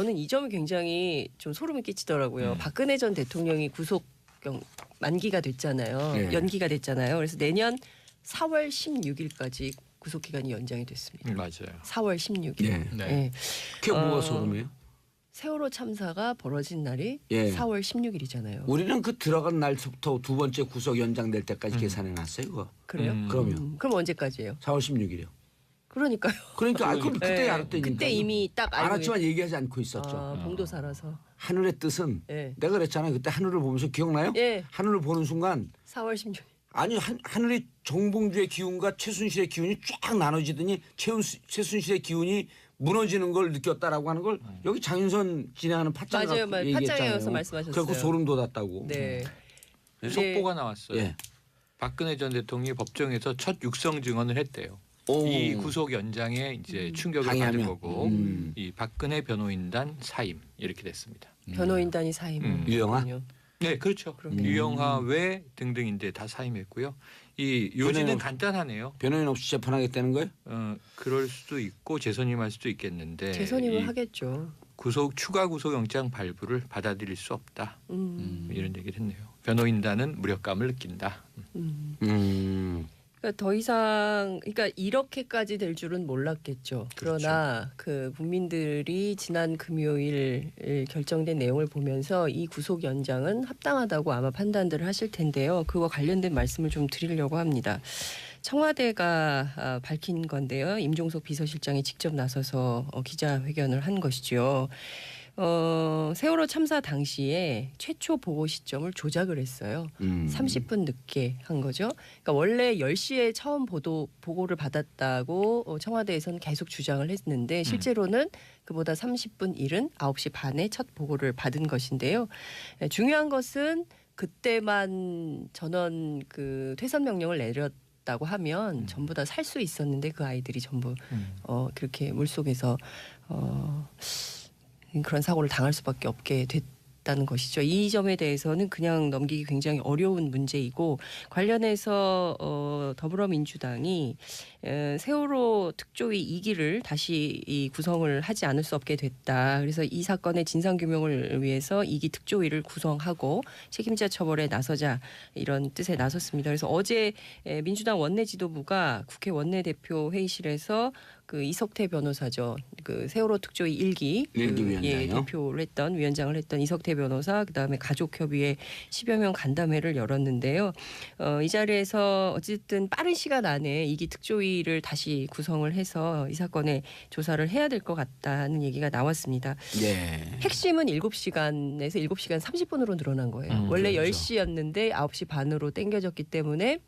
저는 이 점이 굉장히 좀 소름이 끼치더라고요. 박근혜 전 대통령이 구속 만기가 됐잖아요. 네. 연기가 됐잖아요. 그래서 내년 4월 16일까지 구속 기간이 연장이 됐습니다. 맞아요. 4월 16일. 네. 네. 그게 뭐가 소름이에요? 세월호 참사가 벌어진 날이 예. 4월 16일이잖아요. 우리는 그 들어간 날부터 두 번째 구속 연장될 때까지 계산해 놨어요. 그거. 그래요? 그럼요. 그럼 언제까지예요? 4월 16일이요. 그러니까요. 그러니까 그때 네. 알았다니까. 그때 이미 딱 알고 알았지만 얘기하지 않고 있었죠. 봉도사라서. 하늘의 뜻은 예. 내가 그랬잖아요. 그때 하늘을 보면서 기억나요? 예. 하늘을 보는 순간 4월 16일. 아니 하늘이 정봉주의 기운과 최순실의 기운이 쫙 나눠지더니 최순실의 기운이 무너지는 걸 느꼈다라고 하는 걸 여기 장윤선 진행하는 팟짱 맞아요. 얘기했잖아요. 팟짱에서 말씀하셨어요. 그래서 소름 돋았다고. 네. 속보가 나왔어요. 예. 박근혜 전 대통령이 법정에서 첫 육성 증언을 했대요. 오. 이 구속 연장에 이제 충격을 방해하면. 받은 거고 이 박근혜 변호인단 사임 이렇게 됐습니다. 변호인단이 사임. 유영아? 네, 그렇죠. 유영하 외 등등인데 다 사임했고요. 이 요지는 변호인- 간단하네요. 변호인 없이 재판하겠다는 거예요? 그럴 수도 있고 재선임할 수도 있겠는데 재선임을 이 하겠죠. 추가 구속영장 발부를 받아들일 수 없다. 이런 얘기를 했네요. 변호인단은 무력감을 느낀다. 그러니까 더 이상 그러니까 이렇게까지 될 줄은 몰랐겠죠. 그러나 그 국민들이 지난 금요일 결정된 내용을 보면서 이 구속 연장은 합당하다고 아마 판단들을 하실 텐데요. 그와 관련된 말씀을 좀 드리려고 합니다. 청와대가 밝힌 건데요. 임종석 비서실장이 직접 나서서 기자회견을 한 것이죠. 세월호 참사 당시에 최초 보고 시점을 조작을 했어요. 30분 늦게 한 거죠. 그러니까 원래 10시에 처음 보고를 받았다고 청와대에서는 계속 주장을 했는데 실제로는 그보다 30분 이른 9시 반에 첫 보고를 받은 것인데요. 중요한 것은 그때만 전원 그 퇴선 명령을 내렸다고 하면 전부 다 살 수 있었는데 그 아이들이 전부 그렇게 물속에서 그런 사고를 당할 수밖에 없게 됐다는 것이죠. 이 점에 대해서는 그냥 넘기기 굉장히 어려운 문제이고 관련해서 더불어민주당이 세월호 특조위 2기를 다시 구성을 하지 않을 수 없게 됐다. 그래서 이 사건의 진상규명을 위해서 2기 특조위를 구성하고 책임자 처벌에 나서자 이런 뜻에 나섰습니다. 그래서 어제 민주당 원내지도부가 국회 원내대표 회의실에서 그 이석태 변호사죠. 그 세월호 특조위 1기 위원장이요? 대표를 했던 위원장을 했던 이석태 변호사 그다음에 가족협의회 10여 명 간담회를 열었는데요. 이 자리에서 어쨌든 빠른 시간 안에 2기 특조위를 다시 구성을 해서 이 사건의 조사를 해야 될 것 같다는 얘기가 나왔습니다. 예. 핵심은 7시간에서 7시간 30분으로 늘어난 거예요. 원래 그렇죠. 10시였는데 9시 반으로 땡겨졌기 때문에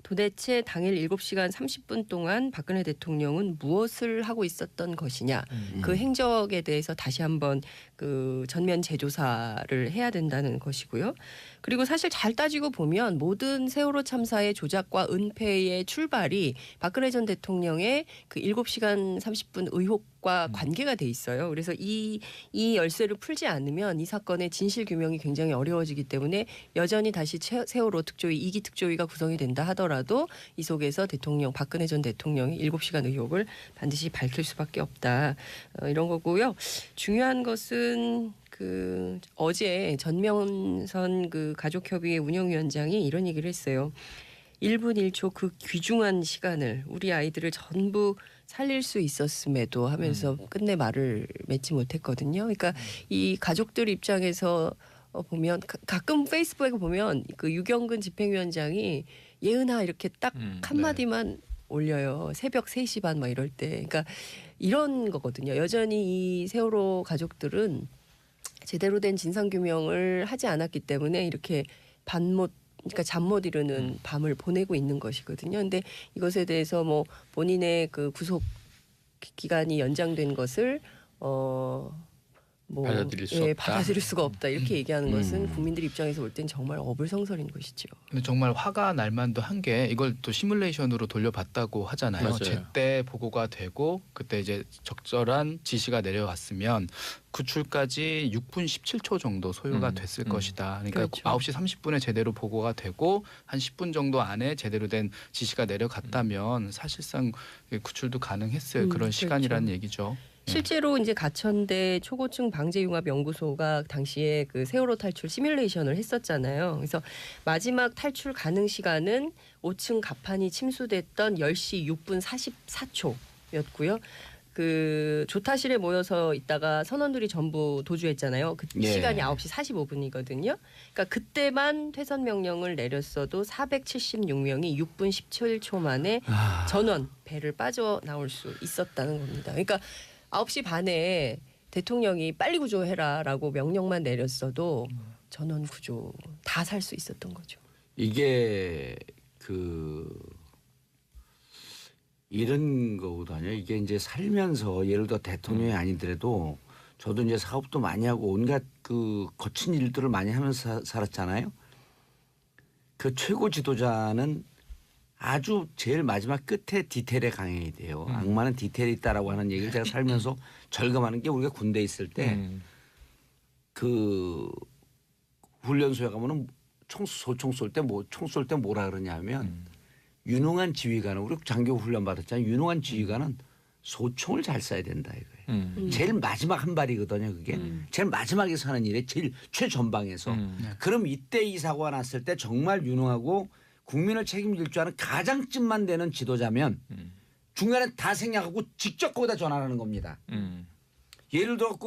도대체 당일 7시간 30분 동안 박근혜 대통령은 무엇을 하고 있었던 것이냐. 그 행적에 대해서 다시 한번 그 전면 재조사를 해야 된다는 것이고요. 그리고 사실 잘 따지고 보면 모든 세월호 참사의 조작과 은폐의 출발이 박근혜 전 대통령의 그 7시간 30분 의혹과 관계가 돼 있어요. 그래서 이 열쇠를 풀지 않으면 이 사건의 진실 규명이 굉장히 어려워지기 때문에 여전히 다시 세월호 특조위 2기 특조위가 구성이 된다 하더라도 이 속에서 박근혜 전 대통령이 7시간 의혹을 반드시 밝힐 수밖에 없다. 이런 거고요. 중요한 것은 그 어제 전명선 그 가족협의회 운영위원장이 이런 얘기를 했어요. 1분 1초 그 귀중한 시간을 우리 아이들을 전부 살릴 수 있었음에도 하면서 끝내 말을 맺지 못했거든요. 그러니까 이 가족들 입장에서 보면 가끔 페이스북에 보면 그 유경근 집행위원장이 예은아 이렇게 딱 한마디만 올려요. 새벽 3시 반 막 이럴 때. 그러니까 이런 거거든요. 여전히 이 세월호 가족들은 제대로 된 진상규명을 하지 않았기 때문에 이렇게 그러니까 잠 못 이루는 밤을 보내고 있는 것이거든요. 근데 이것에 대해서 뭐 본인의 그 구속 기간이 연장된 것을 받아들일 수 없다. 받아들일 수가 없다. 이렇게 얘기하는 것은 국민들 입장에서 볼 땐 정말 어불성설인 것이죠. 근데 정말 화가 날 만도 한 게 이걸 또 시뮬레이션으로 돌려봤다고 하잖아요. 맞아요. 제때 보고가 되고 그때 이제 적절한 지시가 내려왔으면 구출까지 6분 17초 정도 소요가 됐을 것이다. 그러니까 그렇죠. 9시 30분에 제대로 보고가 되고 한 10분 정도 안에 제대로 된 지시가 내려갔다면 사실상 구출도 가능했을 그런 그렇죠. 시간이라는 얘기죠. 실제로 이제 가천대 초고층 방재융합연구소가 당시에 그 세월호 탈출 시뮬레이션을 했었잖아요. 그래서 마지막 탈출 가능 시간은 5층 갑판이 침수됐던 10시 6분 44초였고요. 그 조타실에 모여서 있다가 선원들이 전부 도주했잖아요. 그 예. 시간이 9시 45분이거든요. 그러니까 그때만 퇴선 명령을 내렸어도 476명이 6분 17초 만에 전원 배를 빠져나올 수 있었다는 겁니다. 그러니까 9시 반에 대통령이 빨리 구조해라라고 명령만 내렸어도 전원 구조 다 살 수 있었던 거죠. 이게 이런 거거든요. 이게 이제 살면서 예를 들어 대통령이 아니더라도 저도 이제 사업도 많이 하고 온갖 그 거친 일들을 많이 하면서 살았잖아요. 그 최고 지도자는 아주 제일 마지막 끝에 디테일에 강해야 돼요. 악마는 디테일이 있다라고 하는 얘기를 제가 살면서 절감하는 게 우리가 군대에 있을 때 그 훈련소에 가면은 소총 쏠 때 총 쏠 때 뭐라 그러냐면 유능한 지휘관은 우리 장교 훈련 받았잖아요. 유능한 지휘관은 소총을 잘 쏴야 된다 이거예요. 제일 마지막 한 발이거든요. 그게 제일 마지막에서 하는 일에 제일 최전방에서. 그럼 이때 이 사고가 났을 때 정말 유능하고 국민을 책임질 줄 아는 가장쯤만 되는 지도자면 중간에 다 생략하고 직접 거기다 전화하는 겁니다. 예를 들어서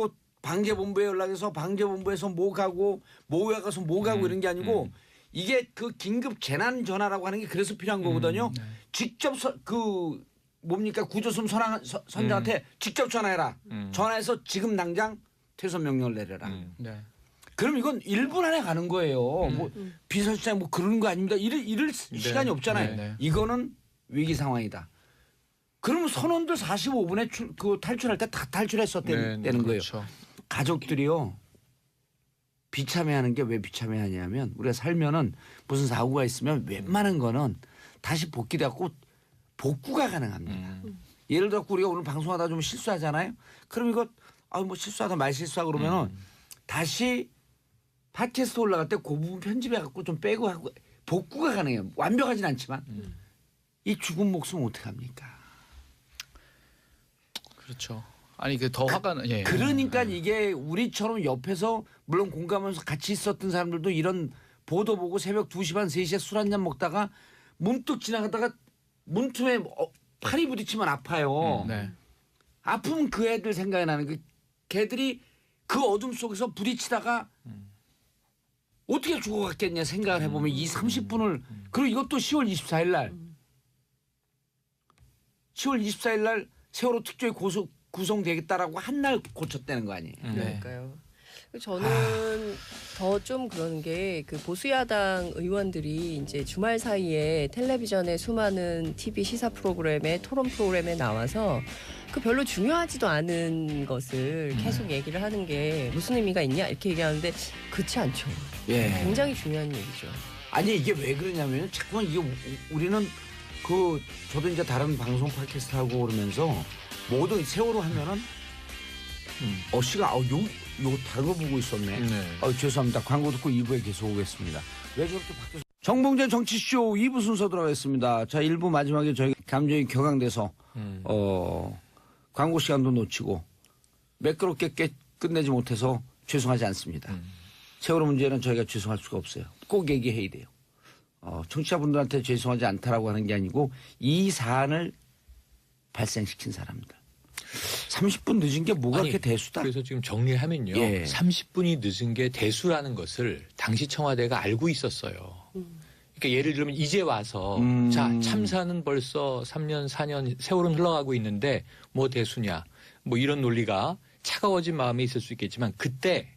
방재본부에 연락해서 방재본부에서 뭐 가고 뭐에 가서 뭐 가고 이런 게 아니고 이게 그 긴급 재난 전화라고 하는 게 그래서 필요한 거거든요. 직접 구조선 선장한테 직접 전화해라. 전화해서 지금 당장 퇴선 명령을 내려라. 네. 그럼 이건 1분 안에 가는 거예요. 뭐 비서실장 뭐 그러는 거 아닙니다. 이럴 시간이 없잖아요. 네. 이거는 위기 상황이다. 그러면 선원들 45분에 탈출할 때 다 탈출했었다는 거예요. 그렇죠. 가족들이요. 비참해하는 게 왜 비참해하냐면 우리가 살면은 무슨 사고가 있으면 웬만한 거는 다시 복귀돼갖고 복구가 가능합니다. 예를 들어 우리가 오늘 방송하다 좀 실수하잖아요. 그럼 이거 뭐 실수하다 말 실수하고 그러면은 다시 팟캐스트 올라갈 때 그 부분 편집해갖고 좀 빼고 하고 복구가 가능해요. 완벽하진 않지만 이 죽은 목숨 어떻게 합니까? 그렇죠. 아니 그 더 화가 나. 예. 그러니까 이게 우리처럼 옆에서 물론 공감하면서 같이 있었던 사람들도 이런 보도 보고 새벽 2시 반 3시에 술 한잔 먹다가 문득 지나가다가 문틈에 팔이 부딪히면 아파요. 네. 아프면 그 애들 생각이 나는 그 걔들이 그 어둠 속에서 부딪히다가 어떻게 죽어갔겠냐 생각을 해보면 이 30분을 그리고 이것도 10월 24일 날 10월 24일 날 세월호 특조위 구성되겠다라고 한 날 고쳤다는 거 아니에요. 그러니까요. 저는 더 좀 그런 게 그 보수야당 의원들이 이제 주말 사이에 텔레비전의 수많은 TV 시사 프로그램에 토론 프로그램에 나와서 그 별로 중요하지도 않은 것을 계속 얘기를 하는 게 무슨 의미가 있냐 이렇게 얘기하는데 그렇지 않죠. 예. 굉장히 중요한 얘기죠. 아니 이게 왜 그러냐면 자꾸만 이게 우리는 저도 이제 다른 방송 팟캐스트 하고 그러면서 모든 세월호 하면은 씨가 요 다른 거 보고 있었네. 죄송합니다. 광고 듣고 2부에 계속 오겠습니다. 왜 저렇게 바뀌었어? 정봉재 정치쇼 2부 순서 들어가겠습니다. 자 1부 마지막에 저희 감정이 격앙돼서 광고 시간도 놓치고 매끄럽게 끝내지 못해서 죄송하지 않습니다. 세월호 문제는 저희가 죄송할 수가 없어요. 꼭 얘기해야 돼요. 청취자분들한테 죄송하지 않다라고 하는 게 아니고 이 사안을 발생시킨 사람들. 30분 늦은 게 뭐가 그렇게 대수다? 그래서 지금 정리하면요. 예. 30분이 늦은 게 대수라는 것을 당시 청와대가 알고 있었어요. 그러니까 예를 들면 이제 와서 자 참사는 벌써 3년 4년 세월은 흘러가고 있는데 뭐 대수냐 뭐 이런 논리가 차가워진 마음이 있을 수 있겠지만 그때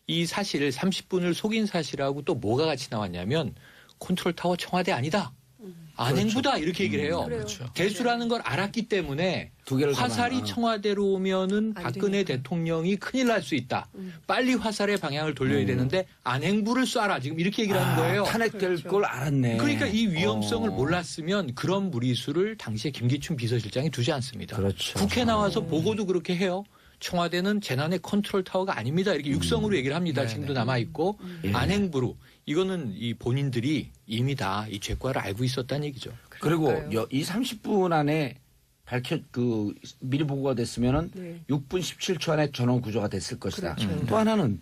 이 사실을 30분을 속인 사실하고 또 뭐가 같이 나왔냐면 컨트롤타워 청와대 아니다. 안행부다 이렇게 얘기를 해요. 그렇죠. 대수라는 걸 알았기 때문에 두 개를 화살이 청와대로 오면은 안 박근혜 되니까. 대통령이 큰일 날 수 있다. 빨리 화살의 방향을 돌려야 되는데 안행부를 쏴라. 지금 이렇게 얘기를 하는 거예요. 탄핵될 그렇죠. 걸 알았네. 그러니까 이 위험성을 몰랐으면 그런 무리수를 당시에 김기춘 비서실장이 두지 않습니다. 그렇죠. 국회 나와서 보고도 그렇게 해요. 청와대는 재난의 컨트롤 타워가 아닙니다. 이렇게 육성으로 얘기를 합니다. 지금도 남아 있고 안행부로 이거는 이 본인들이 이미 다 이 죄과를 알고 있었다는 얘기죠. 그리고 그러니까요. 이 30분 안에 미리 보고가 됐으면은 네. 6분 17초 안에 전원 구조가 됐을 것이다. 그렇죠. 또 하나는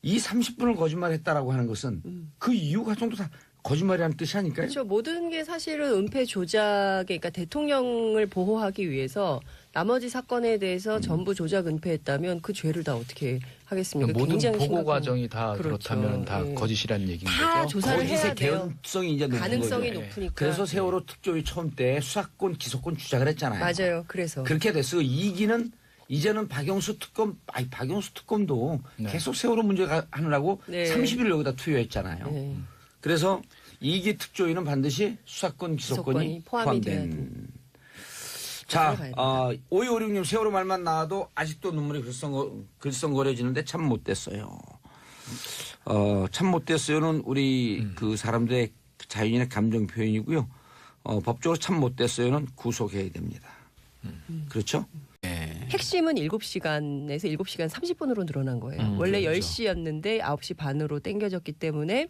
이 30분을 거짓말했다라고 하는 것은 그 이유가 전부 다 거짓말이라는 뜻이 아닐까요? 그렇죠. 모든 게 사실은 은폐 조작에, 그러니까 대통령을 보호하기 위해서 나머지 사건에 대해서 전부 조작 은폐했다면 그 죄를 다 어떻게 하겠습니까? 모든 굉장히 보고 심각한 과정이 다 그렇죠. 그렇다면 다 예. 거짓이라는 얘기인 다 거죠. 조사를 해야 거짓의 돼요. 개연성이 이제 높은 가능성이 거죠. 높으니까. 그래서 세월호 특조위 처음 때 수사권, 기소권 주작을 했잖아요. 맞아요. 그래서 그렇게 됐어요. 이기는 이제는 박영수 특검도 네. 계속 세월호 문제 하느라고 네. 30일 여기다 투여했잖아요. 네. 그래서 2기 특조위는 반드시 수사권, 기소권이 기소권이 포함이 돼야 포함된. 자, 들어가야 5256님 세월호 말만 나와도 아직도 눈물이 글썽거려지는데 참 못됐어요. 참 못됐어요는 우리 그 사람들의 자유인의 감정 표현이고요. 법적으로 참 못됐어요는 구속해야 됩니다. 그렇죠? 네. 핵심은 7시간에서 7시간 30분으로 늘어난 거예요. 원래 그렇죠. 10시였는데 9시 반으로 땡겨졌기 때문에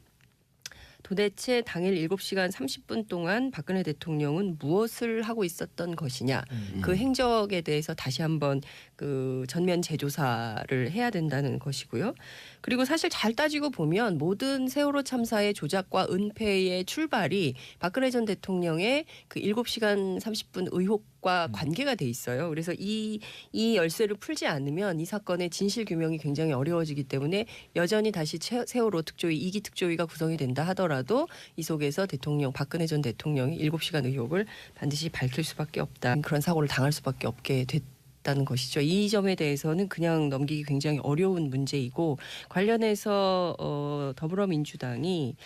도대체 당일 7시간 30분 동안 박근혜 대통령은 무엇을 하고 있었던 것이냐. 그 행적에 대해서 다시 한번 그 전면 재조사를 해야 된다는 것이고요. 그리고 사실 잘 따지고 보면 모든 세월호 참사의 조작과 은폐의 출발이 박근혜 전 대통령의 그 7시간 30분 의혹과 관계가 돼 있어요. 그래서 이 열쇠를 풀지 않으면 이 사건의 진실 규명이 굉장히 어려워지기 때문에 여전히 다시 세월호 특조위 2기 특조위가 구성이 된다 하더라도 이 속에서 박근혜 전 대통령이 7시간 의혹을 반드시 밝힐 수밖에 없다. 그런 사고를 당할 수밖에 없게 됐다는 것이죠. 이 점에 대해서는 그냥 넘기기 굉장히 어려운 문제이고 관련해서 더불어민주당이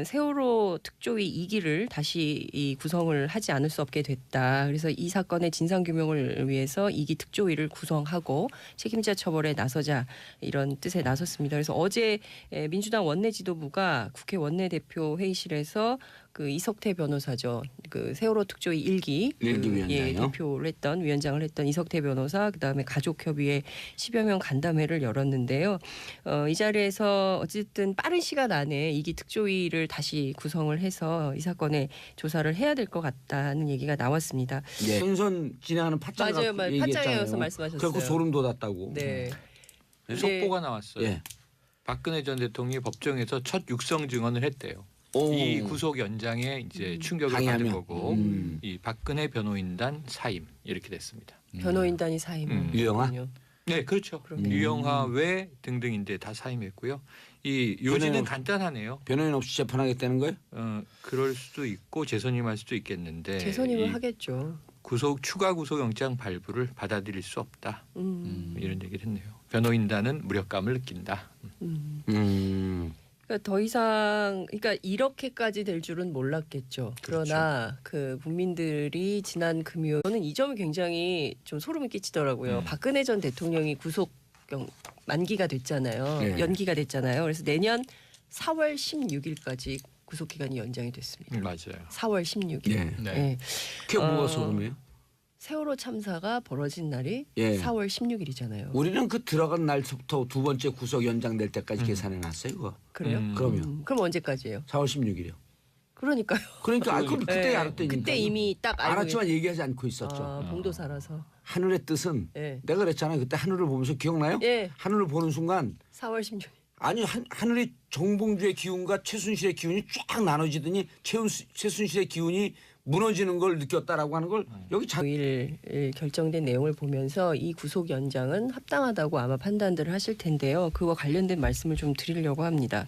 세월호 특조위 2기를 다시 구성을 하지 않을 수 없게 됐다. 그래서 이 사건의 진상규명을 위해서 2기 특조위를 구성하고 책임자 처벌에 나서자 이런 뜻에 나섰습니다. 그래서 어제 민주당 원내 지도부가 국회 원내대표 회의실에서 그 이석태 변호사죠. 그 세월호 특조위 1기 위원장이요? 대표를 했던 위원장을 했던 이석태 변호사 그다음에 가족협의회 10여 명 간담회를 열었는데요. 이 자리에서 어쨌든 빠른 시간 안에 2기 특조위를 다시 구성을 해서 이 사건의 조사를 해야 될 것 같다는 얘기가 나왔습니다. 예. 선선 진행하는 팟짱 맞아요. 얘기했잖아요. 팟짱에서 말씀하셨어요. 그래서 소름 돋았다고. 네. 속보가 나왔어요. 예. 박근혜 전 대통령이 법정에서 첫 육성 증언을 했대요. 오. 이 구속 연장에 이제 충격을 방해하면. 받은 거고 이 박근혜 변호인단 사임 이렇게 됐습니다. 변호인단이 사임을 유영하? 했군요. 네, 그렇죠. 그럼요. 유영하 외 등등인데 다 사임했고요. 이 요지는 간단하네요. 변호인 없이 재판하겠다는 거예요? 그럴 수도 있고 재선임할 수도 있겠는데 재선임을 이 하겠죠. 추가 구속영장 발부를 받아들일 수 없다. 이런 얘기를 했네요. 변호인단은 무력감을 느낀다. 그러니까 더 이상 그러니까 이렇게까지 될 줄은 몰랐겠죠. 그러나 그 국민들이 지난 금요일 저는 이 점이 굉장히 좀 소름이 끼치더라고요. 박근혜 전 대통령이 구속 만기가 됐잖아요. 네. 연기가 됐잖아요. 그래서 내년 4월 16일까지 구속 기간이 연장이 됐습니다. 맞아요. 4월 16일. 네. 네. 그게 뭐가 소름이에요? 세월호 참사가 벌어진 날이 예. 4월 16일이잖아요. 우리는 그 들어간 날부터 두 번째 구속 연장될 때까지 계산해 놨어요. 그거. 그래요? 그럼요. 그럼 언제까지예요? 4월 16일이요. 그러니까요. 그러니까 그때 네. 알았다니까. 그때 이미 딱 알고 알았지만 얘기하지 않고 있었죠. 봉도사라서. 하늘의 뜻은 예. 내가 그랬잖아요. 그때 하늘을 보면서 기억나요? 예. 하늘을 보는 순간 4월 16일. 아니 하늘이 정봉주의 기운과 최순실의 기운이 쫙 나눠지더니 최순실의 기운이 무너지는 걸 느꼈다라고 하는 걸 여기 5일 결정된 내용을 보면서 이 구속 연장은 합당하다고 아마 판단들을 하실 텐데요. 그와 관련된 말씀을 좀 드리려고 합니다.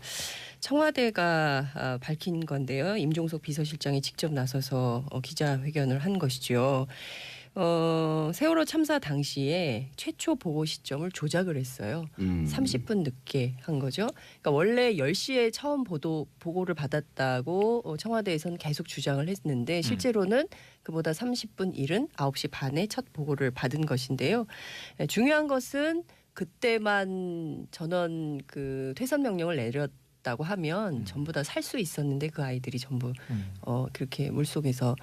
청와대가 밝힌 건데요. 임종석 비서실장이 직접 나서서 기자회견을 한 것이죠. 세월호 참사 당시에 최초 보고 시점을 조작을 했어요. 30분 늦게 한 거죠. 그러니까 원래 10시에 처음 보고를 받았다고 청와대에서는 계속 주장을 했는데 실제로는 그보다 30분 이른 9시 반에 첫 보고를 받은 것인데요. 중요한 것은 그때만 전원 그 퇴선 명령을 내렸다고 하면 전부 다 살 수 있었는데 그 아이들이 전부 그렇게 물속에서